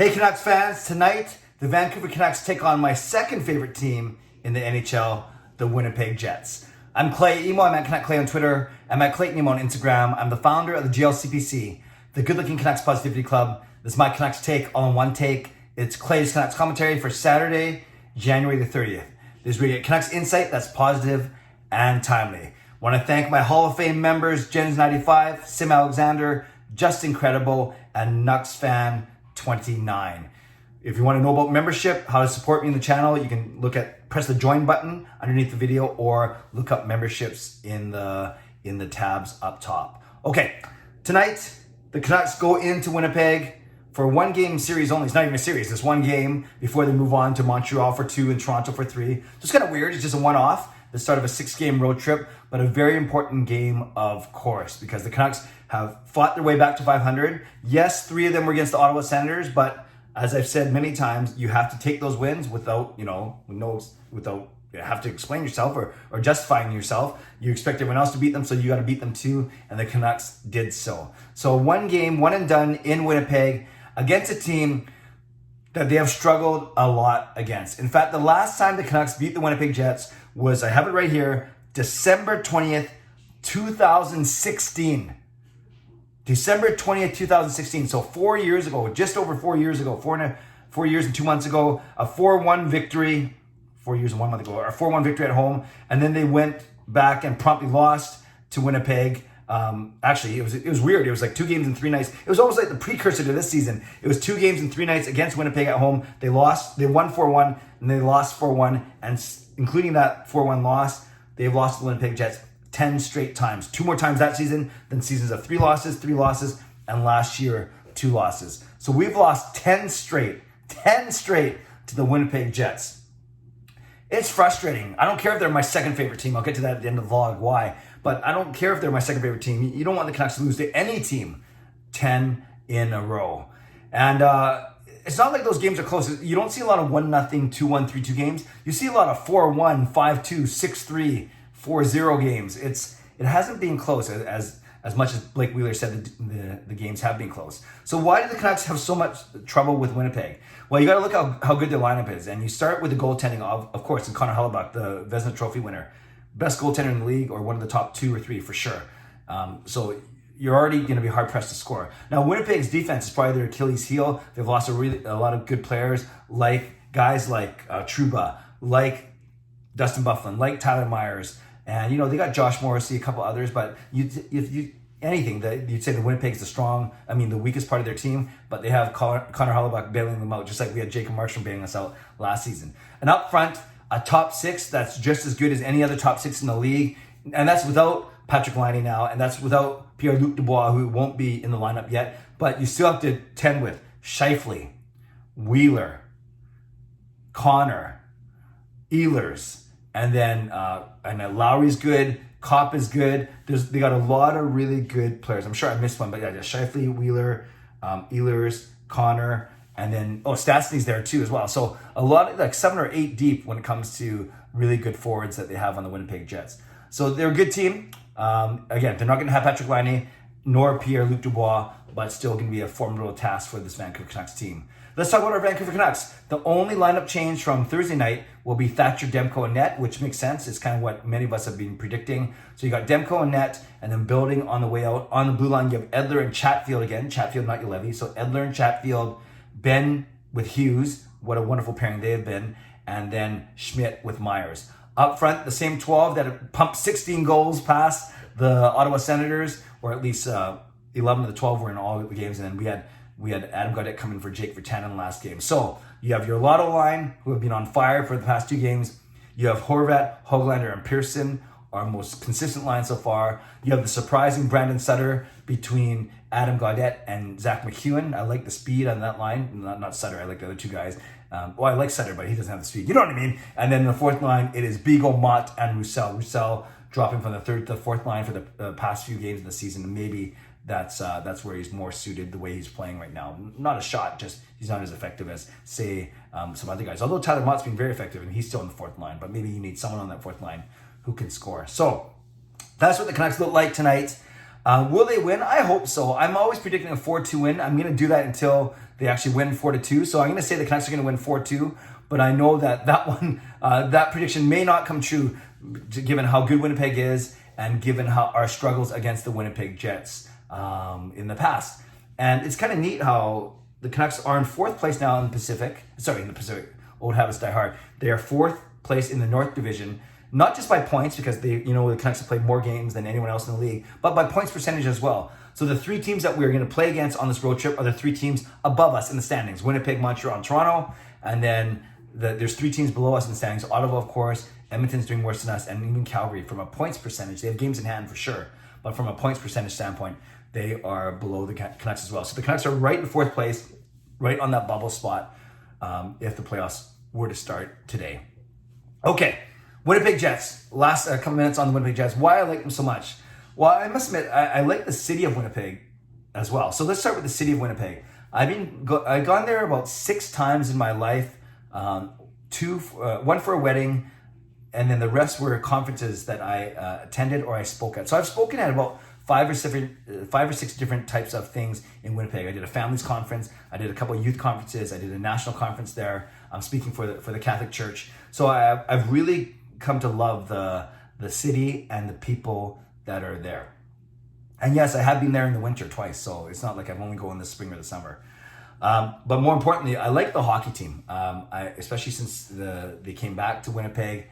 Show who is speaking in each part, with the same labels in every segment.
Speaker 1: Hey Canucks fans, tonight the Vancouver Canucks take on my second favorite team in the NHL, the Winnipeg Jets. I'm Clay Emo, I'm at Canuck Clay on Twitter, I'm at Clayton Emo on Instagram. I'm the founder of the GLCPC, the Good Looking Canucks Positivity Club. This is my Canucks take, all in one take. It's Clay's Canucks commentary for Saturday, January the 30th. This is where you get Canucks insight that's positive and timely. Want to thank my Hall of Fame members, Jens95, Simalexander, Just Incredible, and nucksfan 29. If you want to know about membership, how to support me in the channel, you can press the join button underneath the video or look up memberships in the tabs up top. Okay, tonight the Canucks go into Winnipeg for one game series only. It's not even a series, it's one game before they move on to Montreal for 2 and Toronto for 3. So it's kind of weird, it's just a one-off, the start of a 6-game road trip, but a very important game, of course, because the Canucks have fought their way back to 500. Yes, 3 of them were against the Ottawa Senators, but as I've said many times, you have to take those wins without have to explain yourself or justifying yourself. You expect everyone else to beat them, so you got to beat them too, and the Canucks did so. So one game, one and done in Winnipeg against a team that they have struggled a lot against. In fact, the last time the Canucks beat the Winnipeg Jets was, I have it right here, December 20th, 2016. December 20th, 2016. So 4 years ago, just over 4 years ago, 4 years and 2 months ago, a 4-1 victory, 4 years and 1 month ago, a 4-1 victory at home. And then they went back and promptly lost to Winnipeg. Actually, it was weird. It was like 2 games in 3 nights. It was almost like the precursor to this season. It was 2 games in 3 nights against Winnipeg at home. They won 4-1, and they lost 4-1. And including that 4-1 loss, they've lost the Winnipeg Jets 10 straight times. 2 more times that season than seasons of 3 losses, and last year, 2 losses. So we've lost 10 straight to the Winnipeg Jets. It's frustrating. I don't care if they're my second favorite team. I'll get to that at the end of the vlog, why. But I don't care if they're my second favorite team. You don't want the Canucks to lose to any team 10 in a row. And it's not like those games are close. You don't see a lot of 1-0, 2-1, 3-2 games. You see a lot of 4-1, 5-2, 6-3, 4-0 games. It hasn't been close as much as Blake Wheeler said the games have been close. So why do the Canucks have so much trouble with Winnipeg? Well, you got to look how good their lineup is. And you start with the goaltending of course, and Connor Hellebuyck, the Vezina Trophy winner. Best goaltender in the league, or one of the top 2 or 3 for sure. So you're already going to be hard-pressed to score. Now, Winnipeg's defense is probably their Achilles heel. They've lost a lot of good players, like guys like Trouba, like Dustin Byfuglien, like Tyler Myers. And, they got Josh Morrissey, a couple others, but you'd say the Winnipeg's the weakest part of their team, but they have Connor Hellebuyck bailing them out, just like we had Jacob Markstrom bailing us out last season. And up front, a top 6 that's just as good as any other top 6 in the league, and that's without Patrick Laine now, and that's without Pierre-Luc Dubois, who won't be in the lineup yet, but you still have to tend with Scheifele, Wheeler, Connor, Ehlers, and then Lowry's good, Kopp is good. They got a lot of really good players. I'm sure I missed one, but yeah, Scheifele, Wheeler, Ehlers, Connor, and then Stastny's there too as well. So a lot, like 7 or 8 deep when it comes to really good forwards that they have on the Winnipeg Jets. So they're a good team. Again, they're not going to have Patrick Laine nor Pierre-Luc Dubois, but still going to be a formidable task for this Vancouver Canucks team. Let's talk about our Vancouver Canucks. The only lineup change from Thursday night will be Thatcher Demko and net, which makes sense. It's kind of what many of us have been predicting. So you got Demko and net, and then building on the way out. On the blue line, you have Edler and Chatfield again. Chatfield, not Ulevi. So Edler and Chatfield, Ben with Hughes. What a wonderful pairing they have been. And then Schmidt with Myers. Up front, the same 12 that have pumped 16 goals past the Ottawa Senators, or at least 11 of the 12 were in all the games. And then we had Adam Gaudette coming for Jake Virtanen in the last game. So you have your Lotto line, who have been on fire for the past 2 games. You have Horvat, Höglander, and Pearson, our most consistent line so far. You have the surprising Brandon Sutter between Adam Gaudette and Zach McEwen. I like the speed on that line. Not Sutter, I like the other 2 guys. I like Sutter, but he doesn't have the speed. You know what I mean? And then the 4th line, it is Beagle, Mott, and Roussel. Roussel dropping from the 3rd to 4th line for the past few games of the season. And maybe that's where he's more suited the way he's playing right now. Not a shot, just he's not as effective as, say, some other guys. Although Tyler Mott's been very effective, and he's still on the 4th line. But maybe you need someone on that 4th line who can score. So that's what the Canucks look like tonight. Will they win? I hope so. I'm always predicting a 4-2 win. I'm going to do that until they actually win 4-2. So I'm going to say the Canucks are going to win 4-2. But I know that that prediction may not come true, given how good Winnipeg is and given how our struggles against the Winnipeg Jets in the past. And it's kind of neat how the Canucks are in 4th place now in the Pacific. Old habits die hard. They are 4th place in the North Division, not just by points, because the Canucks have played more games than anyone else in the league, but by points percentage as well. So the 3 teams that we're going to play against on this road trip are the 3 teams above us in the standings: Winnipeg, Montreal, and Toronto. And then there's 3 teams below us in the standings: Ottawa, of course, Edmonton's doing worse than us, and even Calgary. From a points percentage, they have games in hand for sure, but from a points percentage standpoint, they are below the Canucks as well. So the Canucks are right in 4th place, right on that bubble spot, if the playoffs were to start today. Okay, Winnipeg Jets. Last couple minutes on the Winnipeg Jets. Why I like them so much? Well, I must admit, I like the city of Winnipeg as well. So let's start with the city of Winnipeg. I've gone there about 6 times in my life. 1 for a wedding, and then the rest were conferences that I attended or I spoke at. So I've spoken at about 5 or 6 different types of things in Winnipeg. I did a families conference. I did a couple of youth conferences. I did a national conference there. I'm speaking for the Catholic Church. So I've really come to love the city and the people that are there. And yes, I have been there in the winter twice, so it's not like I've only gone in the spring or the summer. But more importantly, I like the hockey team, especially since they came back to Winnipeg.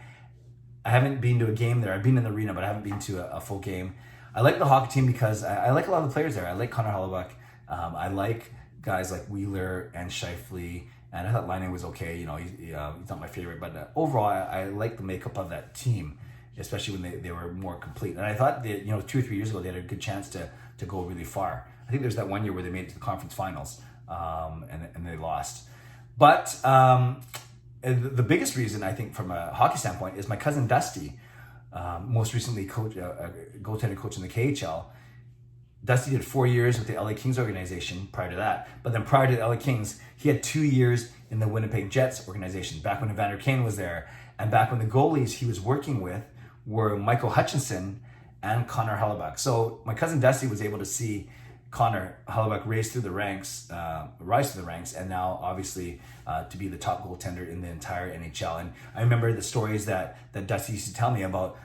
Speaker 1: I haven't been to a game there. I've been in the arena, but I haven't been to a full game. I like the hockey team because I like a lot of the players there. I like Connor Hellebuyck. I like guys like Wheeler and Scheifele, and I thought Laine was okay. He's not my favorite, but overall, I like the makeup of that team, especially when they were more complete. And I thought that 2 or 3 years ago they had a good chance to go really far. I think there's that one year where they made it to the conference finals, and they lost. But the biggest reason, I think, from a hockey standpoint, is my cousin Dusty. Most recently goaltender coach in the KHL. Dusty did 4 years with the LA Kings organization prior to that. But then prior to the LA Kings, he had 2 years in the Winnipeg Jets organization, back when Evander Kane was there. And back when the goalies he was working with were Michael Hutchinson and Connor Hellebuyck. So my cousin Dusty was able to see Connor Hellebuyck rise through the ranks, and now obviously to be the top goaltender in the entire NHL. And I remember the stories that Dusty used to tell me about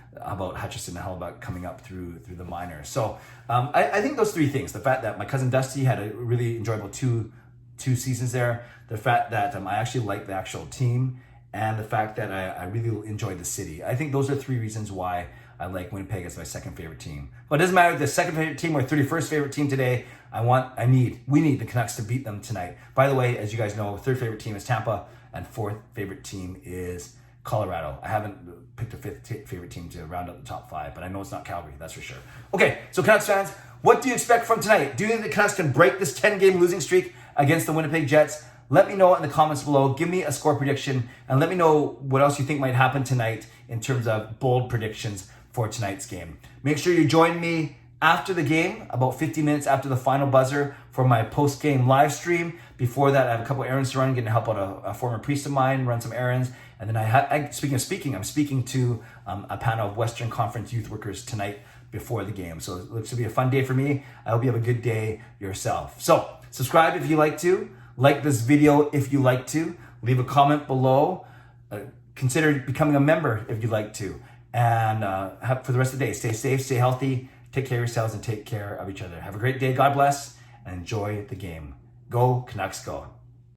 Speaker 1: Hutchinson and Hellebuyck coming up through the minors. So I think those 3 things: the fact that my cousin Dusty had a really enjoyable two seasons there, the fact that I actually liked the actual team, and the fact that I really enjoyed the city. I think those are 3 reasons why I like Winnipeg as my second favorite team. But it doesn't matter if the second favorite team or 31st favorite team today. We need the Canucks to beat them tonight. By the way, as you guys know, 3rd favorite team is Tampa, and 4th favorite team is Colorado. I haven't picked a 5th favorite team to round out the top 5, but I know it's not Calgary, that's for sure. Okay, so Canucks fans, what do you expect from tonight? Do you think the Canucks can break this 10-game losing streak against the Winnipeg Jets? Let me know in the comments below. Give me a score prediction, and let me know what else you think might happen tonight in terms of bold predictions for tonight's game. Make sure you join me after the game, about 50 minutes after the final buzzer, for my post-game live stream. Before that, I have a couple errands to run, getting to help out a former priest of mine, run some errands. And then I'm speaking to a panel of Western Conference youth workers tonight before the game. So it looks to be a fun day for me. I hope you have a good day yourself. So subscribe if you like to, like this video if you like to, leave a comment below, consider becoming a member if you'd like to. And for the rest of the day, stay safe, stay healthy, take care of yourselves, and take care of each other. Have a great day. God bless, and enjoy the game. Go Canucks, go.